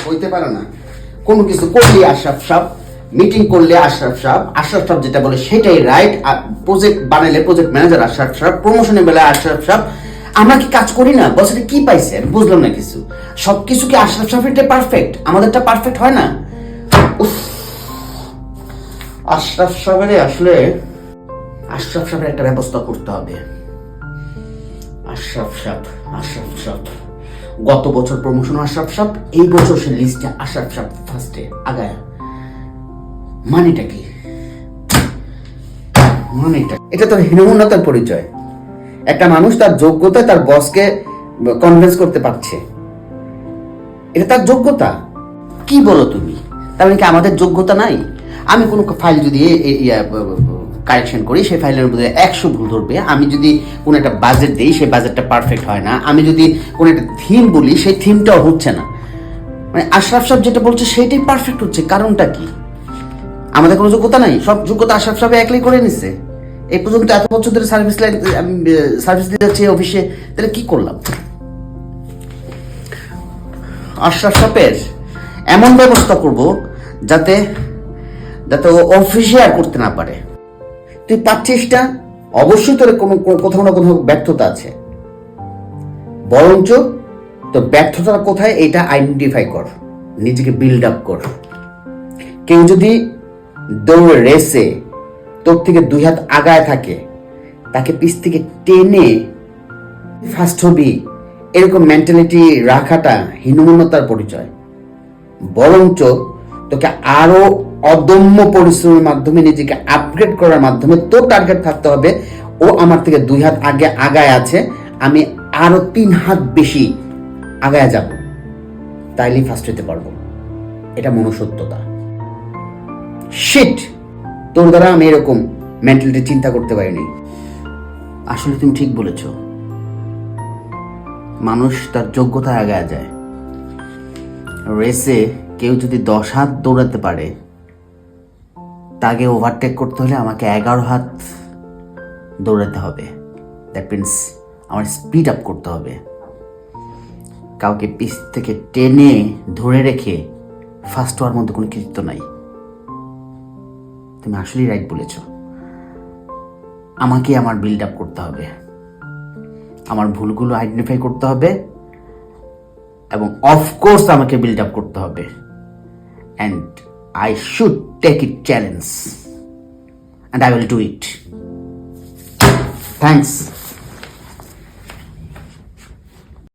হইতে পারে না। কোনো কিছু করলে আশরাফ সাহেব, মিটিং করলে আশরাফ সাহেব যেটা বলে সেটাই রাইট। প্রজেক্ট বানাইলে প্রজেক্ট ম্যানেজার আশরাফ সাহেব, প্রমোশনের বেলায় আশরাফ সাহেব। আমরা কি কাজ করি না? বস এটা কি পাইছে আমি বুঝলাম না কিছু। সবকিছু কি আশরাফ সাহেবেরটা পারফেক্ট, আমাদেরটা পারফেক্ট হয় না? আশরাফ সাহেবের একটা ব্যবস্থা করতে হবে। আশরাফ সাহেব গত বছর প্রমোশন আশরাফ সাহেব, এই বছর সে লিস্টে আশরাফ সাহেব ফার্স্টে আগায়। মানেটা কি? এটা তো হীনমন্যতার পরিচয়। একটা মানুষ তার যোগ্যতায় তার বসকে কনভিন্স করতে পারছে, এটা তার যোগ্যতা। কি বলো তুমি? তার মানে কি আমাদের যোগ্যতা নাই? আমি কোনো ফাইল যদি কারেকশন করি, সেই ফাইলের মধ্যে 100 ভুল ধরবে। আমি যদি কোনো একটা বাজেট দিই, সেই বাজেটটা পারফেক্ট হয় না। আমি যদি কোনো একটা থিম বলি, সেই থিমটাও হচ্ছে না। মানে আশরাফ সাহেব যেটা বলছে সেটাই পারফেক্ট হচ্ছে। কারণটা কি? আমাদের কোনো যোগ্যতা নাই? সব যোগ্যতা আশরাফ সাহেব একলাই করে নিছে। এই পর্যন্ত এত বছর ধরে সার্ভিস দিয়ে যাচ্ছে অফিসে, তাহলে কি করলাম? আশরাফ সাহেবের এমন ব্যবস্থা করব যাতে ও অফিসে আর করতে না পারে। তুই পাচ্ছিস না, অবশ্যই তোর কোথাও না কোথাও ব্যর্থতা আছে। বরঞ্চ তোর ব্যর্থতা কোথায় এটা আইডেন্টিফাই কর, নিজেকে বিল্ড আপ কর। কেউ যদি দৌড় রেসে তোর থেকে 2 হাত আগায় থাকে, তাকে পিছ থেকে টেনে ফার্স্ট হবি, এরকম মেন্টালিটি রাখাটা হীনমন্যতার পরিচয়। বরঞ্চ তোকে আরো অদম্য পরিশ্রমের মাধ্যমে নিজেকে আপগ্রেড করার মাধ্যমে তোর টার্গেট থাকতে হবে, ও আমার থেকে 2 হাত আগায় আছে, আমি আরো 3 হাত বেশি আগায় যাব, তাইলেই ফার্স্ট হতে পারবো। এটা মনুষ্যত্বতা। শিট, তোর দ্বারা আমি এরকম মেন্টালিটি চিন্তা করতে পারিনি। আসলে তুমি ঠিক বলেছ, মানুষ তার যোগ্যতায় আগায় যায়। রেসে কেউ যদি 10 হাত দৌড়াতে পারে, তাকে ওভারটেক করতে হলে আমাকে 11 হাত দৌড়াতে হবে। দ্যাট মিনস আমার স্পিড আপ করতে হবে। কাউকে পিছ থেকে টেনে ধরে রেখে ফার্স্ট হওয়ার মধ্যে কোনো কৃতিত্ব নাই। তুমি আসলেই রাইট বলেছ। আমাকে আমার বিল্ড আপ করতে হবে, আমার ভুলগুলো আইডেন্টিফাই করতে হবে, এবং অফকোর্স আমাকে বিল্ড আপ করতে হবে। And I should take it challenge, and I will do it. Thanks.